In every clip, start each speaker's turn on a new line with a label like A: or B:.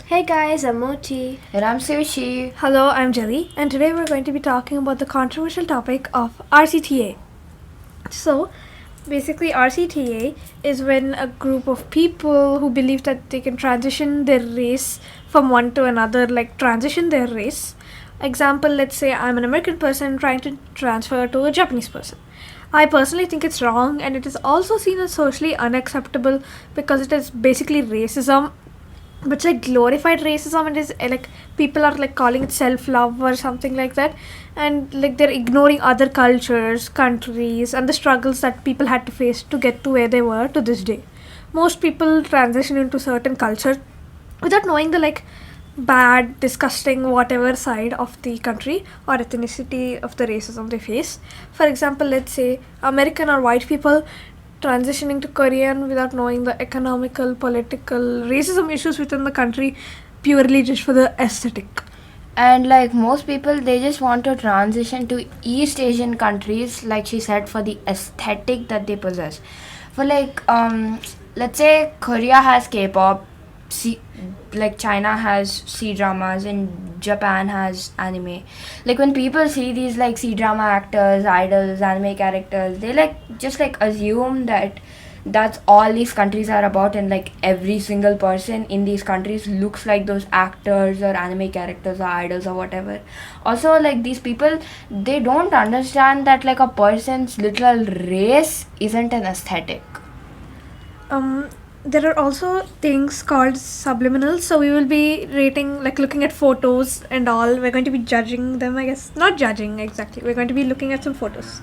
A: Hey guys, I'm Moti.
B: And I'm Sushi.
C: Hello, I'm Jelly, and today we're going to be talking about the controversial topic of RCTA. So, basically, RCTA is when a group of people who believe that they can transition their race from one to another, like transition their race. Example, let's say I'm an American person trying to transfer to a Japanese person. I personally think it's wrong, and it is also seen as socially unacceptable because it is basically racism, but it's like glorified racism. It is like people are like calling it self-love or something like that, and like they're ignoring other cultures, countries, and the struggles that people had to face to get to where they were to this day. Most people transition into certain culture without knowing the like bad, disgusting, whatever side of the country or ethnicity of the racism they face. For example, let's say American or white people transitioning to Korean without knowing the economical, political, racism issues within the country purely just for the aesthetic.
B: And like most people, they just want to transition to East Asian countries, like she said, for the aesthetic that they possess. For like, let's say Korea has K-pop, like China has C-dramas, and Japan has anime. Like when people see these like C-drama actors, idols, anime characters, they like just like assume that that's all these countries are about, and like every single person in these countries looks like those actors or anime characters or idols or whatever. Also, like these people, they don't understand that like a person's literal race isn't an aesthetic.
C: There are also things called subliminals, so we will be rating, like looking at photos and all. We're going to be judging them, I guess. Not judging exactly, we're going to be looking at some photos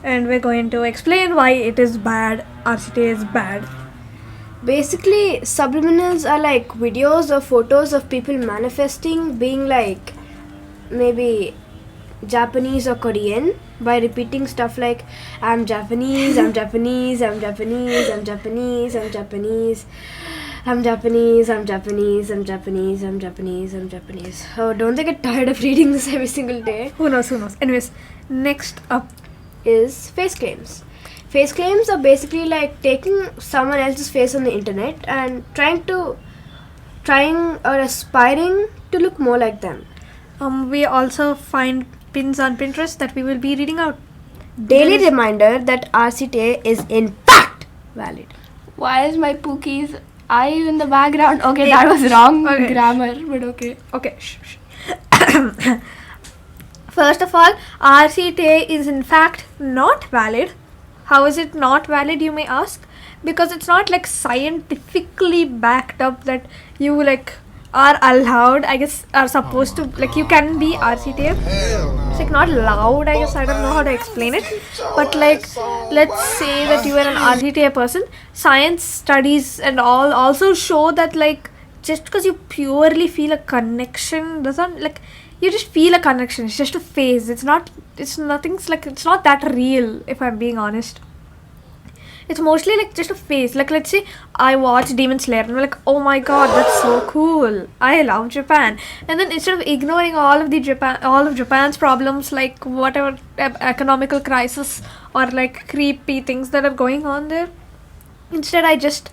C: and we're going to explain why it is bad. RCTA is bad.
A: Basically, subliminals are like videos or photos of people manifesting being like maybe Japanese or Korean by repeating stuff like I'm Japanese, I'm Japanese, I'm Japanese, I'm Japanese, I'm Japanese, I'm Japanese, I'm Japanese, I'm Japanese, I'm Japanese, I'm Japanese. Oh, don't they get tired of reading this every single day?
C: Who knows? Anyways, next up
A: is face claims. Face claims are basically like taking someone else's face on the internet and trying or aspiring to look more like them.
C: We also find pins on Pinterest that we will be reading out.
A: Daily reminder that RCTA is in fact valid.
B: Why is my Pookie's eye in the background? Okay, that was wrong grammar, but okay.
C: Okay, shh. First of all, RCTA is in fact not valid. How is it not valid, you may ask? Because it's not like scientifically backed up that you like are allowed, I guess, are supposed to, like you can be RCTA. It's like not loud, I guess. I don't know how to explain it, but like let's say that you are an RCTA person. Science studies and all also show that like just because you purely feel a connection doesn't, like you just feel a connection. It's just a phase. It's not that real, if I'm being honest. It's mostly like just a phase. Like let's say I watch Demon Slayer and I'm like, oh my god, that's so cool, I love Japan. And then instead of ignoring all of Japan's problems, like whatever economical crisis or like creepy things that are going on there, instead I just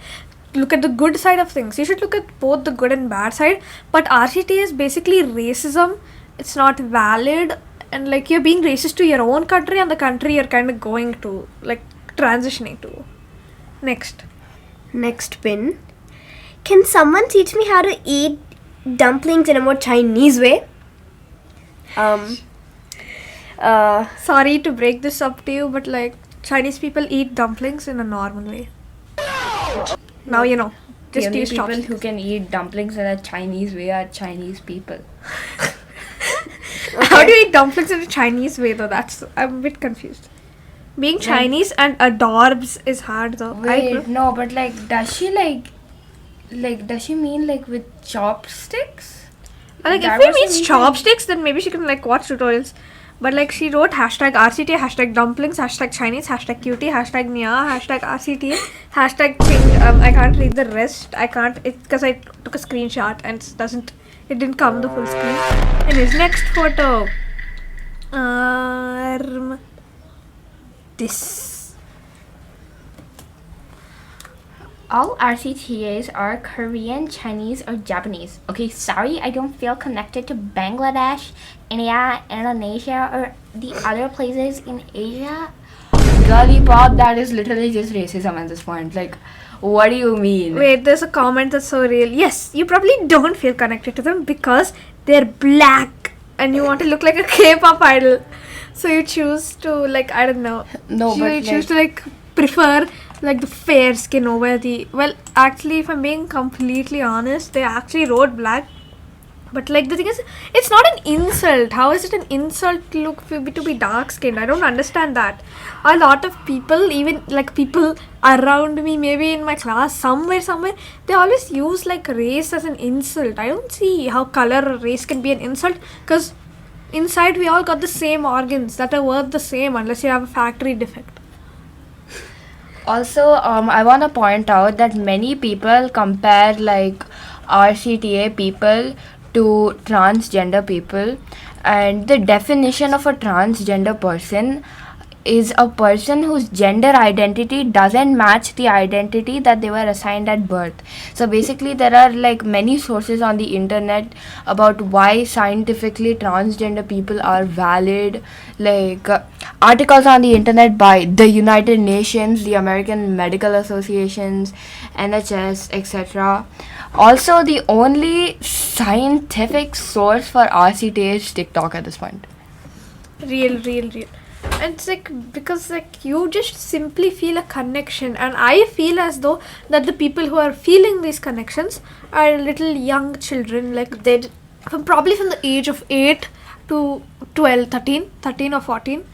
C: look at the good side of things. You should look at both the good and bad side. But RCT is basically racism. It's not valid, and like you're being racist to your own country and the country you're kind of going to, like transitioning to.
A: Next pin. Can someone teach me how to eat dumplings in a more Chinese way?
C: Sorry to break this up to you, but like Chinese people eat dumplings in a normal way. Now you know.
B: The
C: Just
B: only
C: use
B: people
C: chopsticks.
B: who can eat dumplings in a Chinese way are Chinese people.
C: How do you eat dumplings in a Chinese way though? I'm a bit confused. Being Chinese and adorbs is hard though.
B: Wait, no, but like, does she does she mean like with chopsticks?
C: Like
B: That
C: if
B: was
C: we
B: the
C: means
B: reason.
C: chopsticks, then maybe she can like watch tutorials. But like she wrote hashtag RCTA, hashtag dumplings, hashtag Chinese, hashtag cutie, hashtag Nia, hashtag RCTA, hashtag thing. I can't read the rest. I can't, because I took a screenshot and it didn't come the full screen. Anyways, next photo. This.
B: All RCTAs are Korean, Chinese, or Japanese. Okay, sorry, I don't feel connected to Bangladesh, India, Indonesia, or the other places in Asia. Girly pop, that is literally just racism at this point. Like, what do you mean?
C: Wait, there's a comment that's so real. Yes, you probably don't feel connected to them because they're black and you want to look like a K-pop idol. So you choose to, like, I don't know.
B: No,
C: you
B: but
C: choose to, like, prefer, like, the fair skin over the. Well, actually, if I'm being completely honest, they actually wrote black. But, like, the thing is, it's not an insult. How is it an insult to look to be dark skinned? I don't understand that. A lot of people, even like people around me, maybe in my class, somewhere, they always use like race as an insult. I don't see how color or race can be an insult because inside we all got the same organs that are worth the same unless you have a factory defect.
B: Also, I want to point out that many people compare like RCTA people to transgender people, and the definition of a transgender person is a person whose gender identity doesn't match the identity that they were assigned at birth. So basically there are like many sources on the internet about why scientifically transgender people are valid, like articles on the internet by the United Nations, the American Medical Associations, NHS, etc. Also, the only scientific source for RCTA is TikTok at this point.
C: Real. And it's like because like you just simply feel a connection, and I feel as though that the people who are feeling these connections are little young children, like probably from the age of 8 to 12, 13 or 14.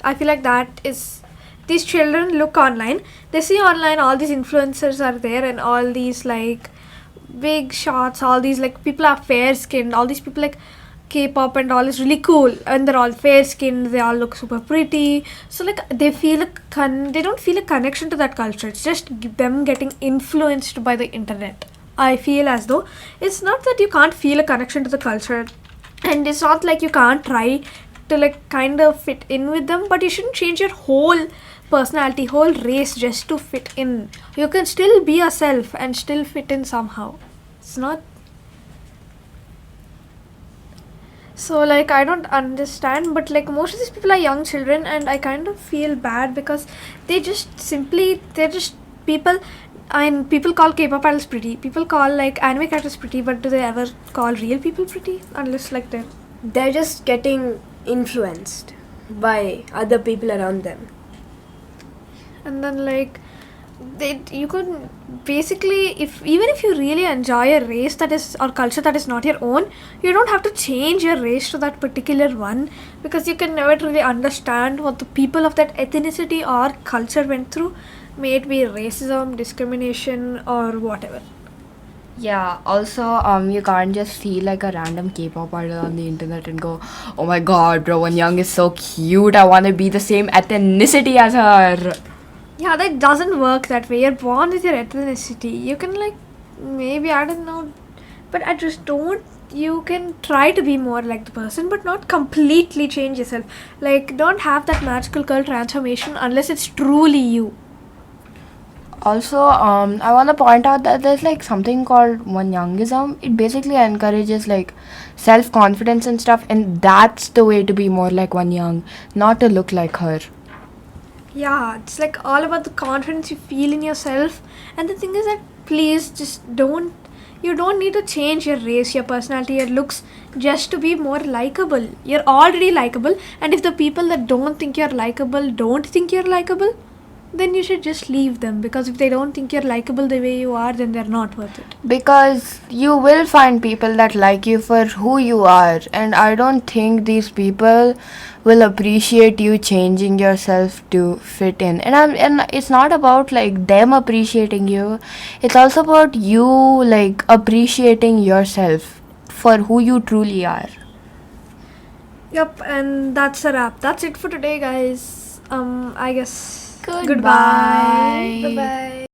C: I feel like that is these children look online, they see online all these influencers are there and all these like big shots, all these like people are fair skinned, all these people like K-pop and all is really cool, and they're all fair skinned, they all look super pretty. So like they feel they don't feel a connection to that culture. It's just them getting influenced by the internet. I feel as though it's not that you can't feel a connection to the culture, and it's not like you can't try to like kind of fit in with them, but you shouldn't change your whole personality, whole race just to fit in. You can still be yourself and still fit in somehow. It's not. So like I don't understand, but like most of these people are young children, and I kind of feel bad because they're just people. And people call K-pop idols pretty. People call like anime characters pretty, but do they ever call real people pretty? Unless like
A: they're just getting influenced by other people around them.
C: And then like you could basically, even if you really enjoy a race that is or culture that is not your own, you don't have to change your race to that particular one, because you can never really understand what the people of that ethnicity or culture went through, may it be racism, discrimination, or whatever.
B: Yeah, also, you can't just see like a random K-pop idol on the internet and go, oh my god, bro, Won Young is so cute, I want to be the same ethnicity as her.
C: Yeah, that doesn't work that way. You're born with your ethnicity. You can like, maybe, I don't know, but I just don't. You can try to be more like the person, but not completely change yourself. Like, don't have that magical girl transformation unless it's truly you.
B: Also, I want to point out that there's like something called Won Youngism. It basically encourages like self-confidence and stuff, and that's the way to be more like Won Young, not to look like her.
C: Yeah, it's like all about the confidence you feel in yourself. And the thing is that please just you don't need to change your race, your personality, your looks just to be more likable. You're already likable, and if the people that don't think you're likable don't think you're likable, then you should just leave them, because if they don't think you're likable the way you are, then they're not worth it.
B: Because you will find people that like you for who you are, and I don't think these people will appreciate you changing yourself to fit in. And it's not about like them appreciating you, it's also about you like appreciating yourself for who you truly are.
C: Yep, and that's a wrap. That's it for today, guys. I guess
B: Goodbye.
A: Bye bye.